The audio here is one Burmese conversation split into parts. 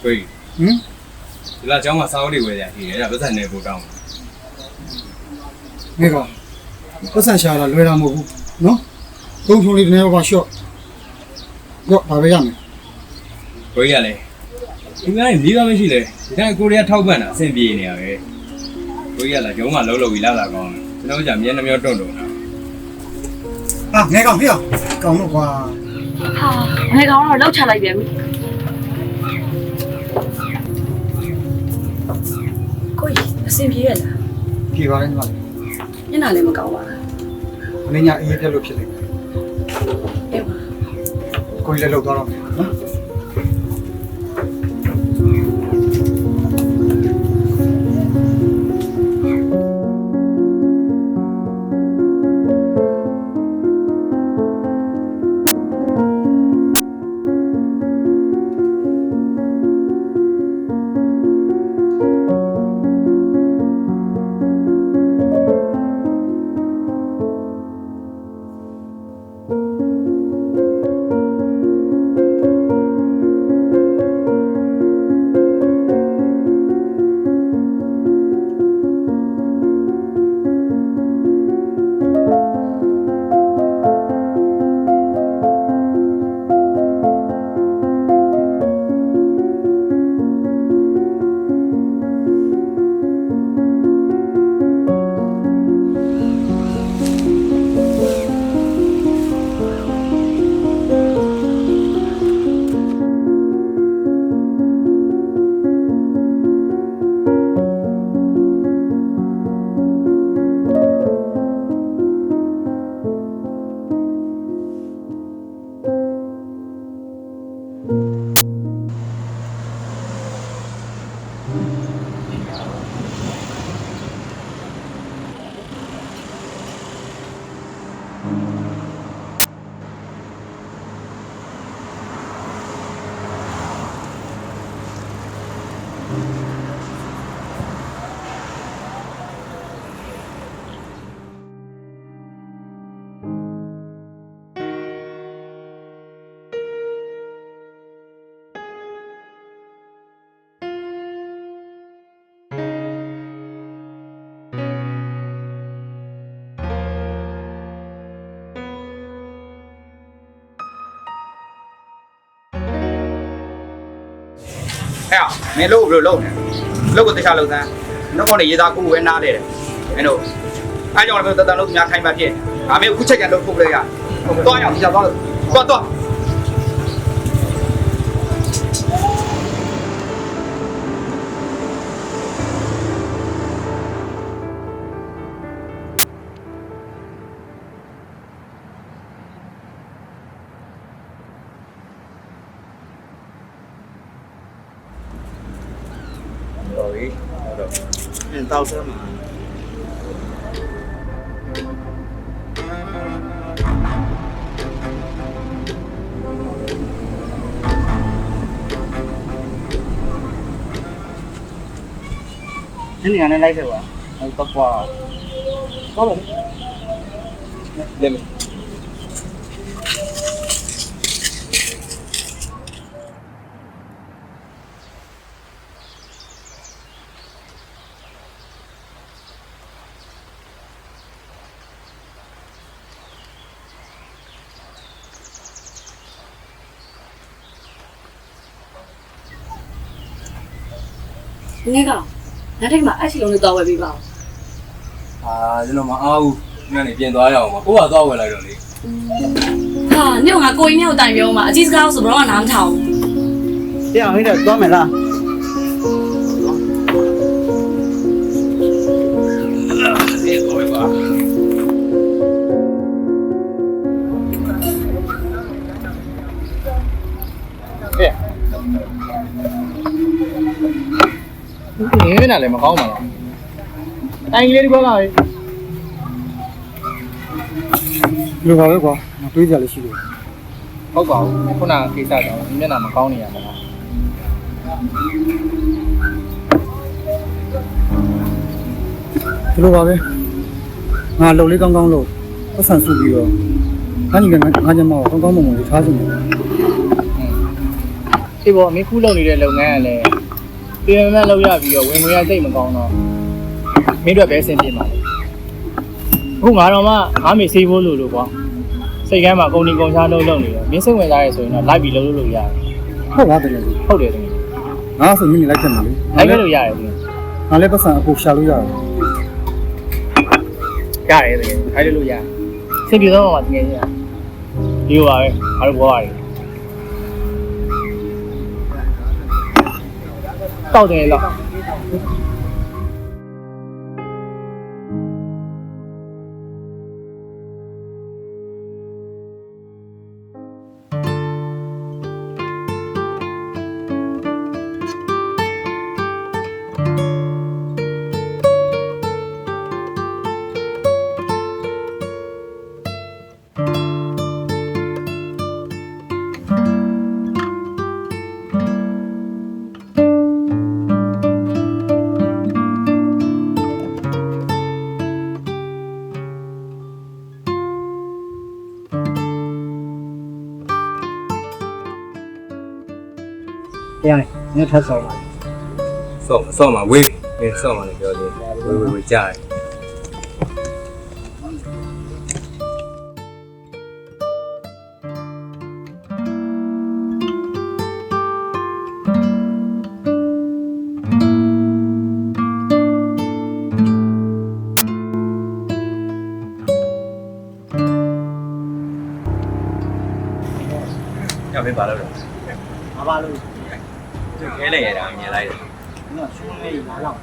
对，ဒီလားကျောင်းမှာစာအုပ်တွေဝယ်ကြတယ်အဲ့ဒါပတ်စံနေပို့တောင်း ငဲ့ကောင်ပတ်စံရှာတာလွယ်တာမဟုတ်ဘူးနော်သုံးထုံးလေးတနေ့တော့ရှော့တော့ဘာပဲရမယ် ကိုကြီးကလည်းဒီကနေ့မိဘမရှိလေဒီတိုင်းကိုရီးယားထောက်ပံ့တာအဆင်ပြေနေရပဲကိုကြီးကလည်းကျောင်းမှာလှုပ်ပြီးလာကောင်းတယ်ကျွန်တော်ကြာမျက်နှာမျောတွန့်တာ ဟာငဲ့ကောင်ဟေ့ကောင်တော့ကွာ ဟာငယ်ကောင်တော့လောက်ချလိုက်ပြန်ပြီကိုကြီးအဆင်ပြေရလား ပြေပါလေညီမ ညနာလည်းမကောင်းပါဘူး အလေးညာအေးပြက်လို့ဖြစ်နေတယ် အေးပါ ကိုကြီးလည်းလောက်သွားတော့မယ်နော် အဲ့မင်းလို့ဘယ်လိုလုပ်နေလုပ်ကိုတခြားလုပ်စမ်းနှုတ်ခေါင်းနဲ့ရေးသားကိုဝဲနားတယ်မင်းတို့အားကြောင့်လည်းတတန်လို့များခိုင်းပါဖြစ်ငါမင်းအခုချက်ကြံလို့ထုတ်လိုက်ရသွားရအောင်ကြာသွားတော့တောက်စမ်းမှာဒီနေရာနဲ့လိုက်ခဲ့ပါတော့ကွာဟုတ်ပါလေလေ ငယ်ကောင်နားထိတ်မှာအချီလုံးလေးတော့ဝယ်ပေးပါဦး ကျွန်တော်မအားဘူးညနေပြင်သွားရအောင်ပါကိုကသွားဝယ်လိုက်တော့လေ ဟာညငါကိုကြီးနဲ့ကိုတိုင်ပြောမှာအကြီးစကားဆိုတော့နားမထောင်ဘူး ပြန်ဟိတ်တော့မယ်လားဒီကိုပါနေနာလည်းမကောင်းပါလားတိုင်းလေးဒီဘောကလေ လိုပါပဲကွာငါတွေးကြလည်းရှိတယ် ဟုတ်ပါဘူးခုနကကိစ္စတော့မျက်နှာမကောင်းနေရမှာလား ဒီလိုပါပဲငါလှုပ်လေးကောင်းကောင်းလို့ပတ်စံစုပြီးတော့ငါညီကငါညမကိုကောင်းကောင်းမွန်မွန်လေးထားချင်တယ် ဒီပေါ်မင်းခုလုပ်နေတဲ့လုပ်ငန်းကလည်းပြင်မှန်လုပ်ရပြီးတော့ဝင်ငွေရသိမကောင်းတော့မင်းတို့ပဲအဆင်ပြေမှာလေအခုငါတော့မှငါမေးစေးဖို့လို့ကွာစိတ်ကမ်းမှာကုန်ချားလုပ်နေတယ်မင်းစိတ်ဝင်စားရဲဆိုရင်တော့လိုက်ပြီးလုပ်လို့ရတယ် ဟုတ်ပါတကယ်ကြီး ဟုတ်တယ်တကယ် ငါဆိုမင်းလိုက်ခဲ့မှာလေ လိုက်ခဲ့လို့ရတယ်တကယ် ငါလည်းပတ်စံအခုရှာလို့ရတယ် ရတယ်တကယ်ခိုင်းလို့ရတယ်စိတ်ပြေတော့မှတကယ်ကြီးရဒီလိုပါပဲငါတို့ဘောရတယ်တောက်တယ်လို့ တရားနေထပ်ဆောင်ပါ ဆော့မှာဝေးပြီဆော့မှာလည်းပြောသေးဝေးကြားတယ် 要没把了了， မပါလို့ 就开了也让你来的。 ငါရှုံးနေလာတော့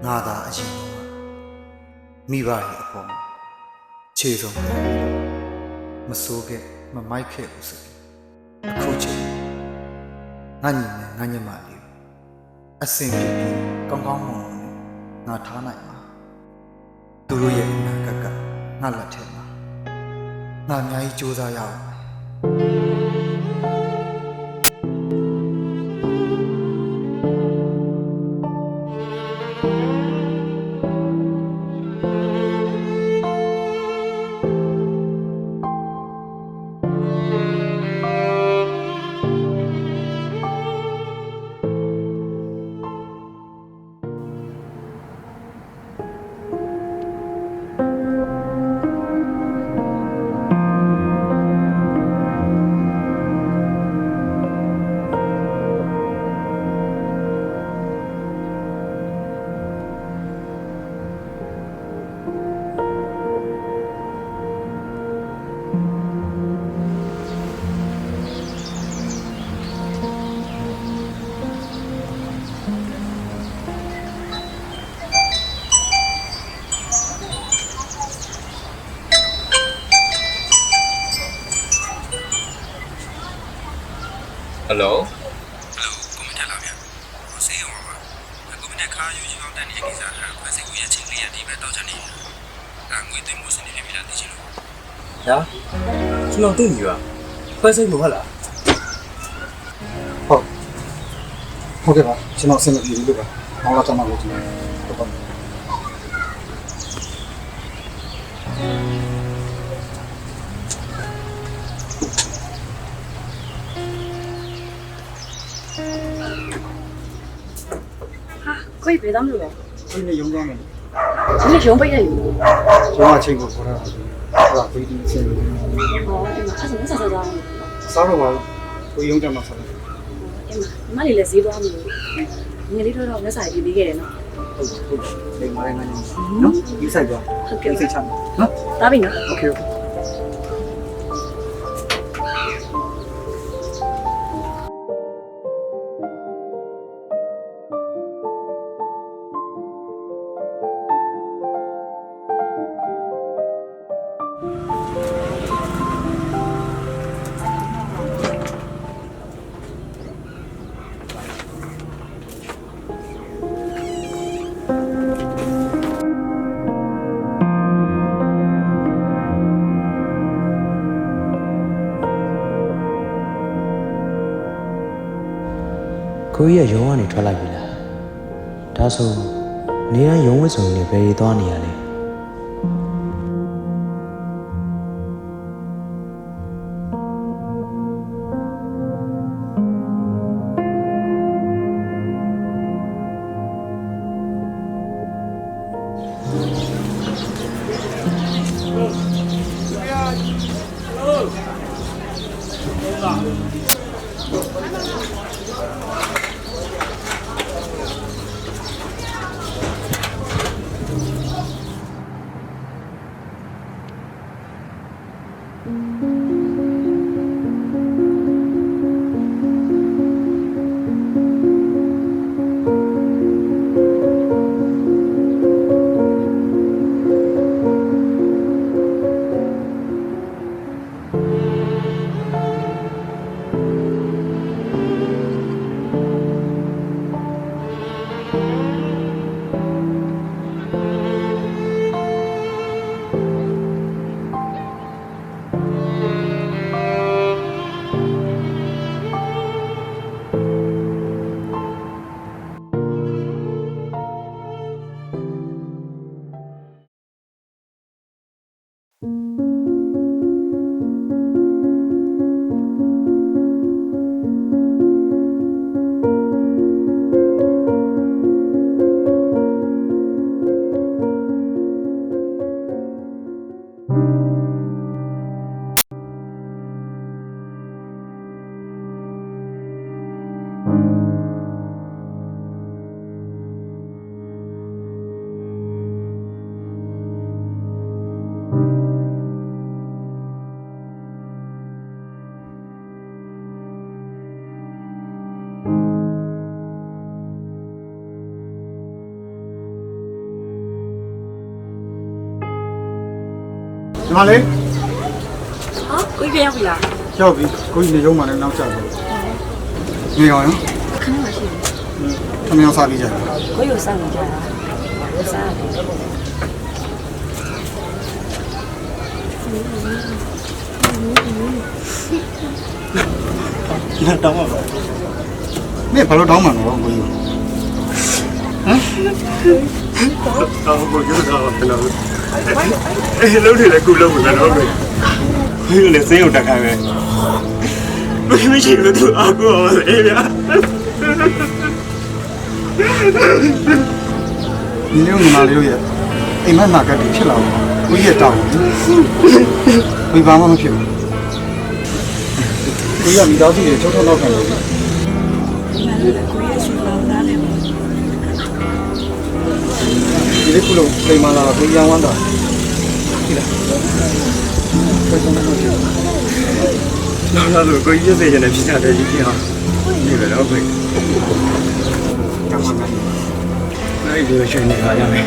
ငါသာအရင်ကမိဘရဲ့အပေါ်မှာခြေဆုံးတယ်မစိုးခဲ့မမိုက်ခဲ့ဘူးဆိုအခုချိန်ငါညီနဲ့ငါညမလေးအစင်ပြေကောင်းကောင်းမွန်မွန်နဲ့ငါထားနိုင်မှာသူတို့ရဲ့အနာဂတ်ကငါလက်ထဲမှာငါအများကြီးစူးစမ်းရအောင် Hello。 Hello ကိုမတက်လာဗျ။ဆေးရုံပါ။ကိုမတက်ခါယူချင်အောင်တန်းနေကိစ္စဟာခွဲစိတ်ကိုရချင်းလေးရဒီဘက်တောက်ချနေတယ်။ဒါငွေသိမ်းမှုစနေပြပြလာသိချင်လို့ 呀，ကျွန်တော်သိပြီပါခွဲစိတ်မဟုတ်လား ဟုတ်ကဲ့ပါကျွန်တော်အဆင်မပြေဘူးလို့ပါအောင်လာကြမှာလို့ကျွန်တော်ဟုတ်ပါ ကိုကြီးဘယ်သားမလို့လဲ ဒီနေ့ရုံးသွားမယ် ဒီနေ့ရုံးပိတ်နေပြီ ကျွန်တော်အချိန်ကိုခေါ်တာဟုတ်ပါဘူးဒီအချိန်ကို ဟောအဲ့မှာအဲ့ဒါဆက်ဆက်သွား စားတော့ပါကိုရုံးကြမှာစားတယ် ဟ အမလေးလည်းဈေးသွားမလို့ငယ်လေးတော့လက်စာရေးပေးခဲ့တယ်နော် ဟုတ်လိမ္မာရငါနော်ဒီဆိုင်သွား ဟုတ်ကဲ့ စိတ်ချနော် ဒါပြီနော် โอเค ကိုကြီးကရုံးကနေထွက်လိုက်ပြီလားဒါဆိုနေတိုင်းရုံးဝတ်စုံနေဘယ်ရီသွားနေရလဲဒီမှာလေ ဟာကိုကြီးပြန်ရောက်ပြီလား ရောက်ပြီကိုကြီးနေရုံးမှာလည်းနောက်ကျတယ်နေအောင်ရော ခဏမှရှိတယ် ခမင်းစားပြီးကြတယ် ကိုကြီးကိုစောင့်နေကြတာစားတယ် ငါတောင်းပါပါမင်းဘာလို့တောင်းမှန်းတော့ကိုကြီးဟမ်တောင်းကိုပြောတာဘယ်လိုအေးလုံးနေလေခုလုံးမယ်တော့ဘယ်လိုလဲစိတ်ုံတက်ခိုင်းပဲမရှိလို့သူအကူအောင်အေးဗျာဒီလိုငါလေးတို့ရဲ့အိမ်မက်နာကတည်းဖြစ်လာတော့ကိုကြီးရဲ့တောင်းဘယ်ဘာမှမဖြစ်ဘူးကိုကြီးကမိသားစုတွေချုပ်ထောက်နောက်ခံတယ်ဒီလိုခုလုံးပြေးမလာပြေးရဝမ်းတာဒီလားဘယ်တော့မှမဖြစ်ဘူးနောက်လာလို့ကိုကြီးရဲ့စိတ်နဲ့ဖြစ်တာတည်းကြီးဖြစ်အောင်ဒီပဲတော့ပြေးကမ္ဘာနဲ့နိုင်ဒီလိုရှင်နေပါရမယ်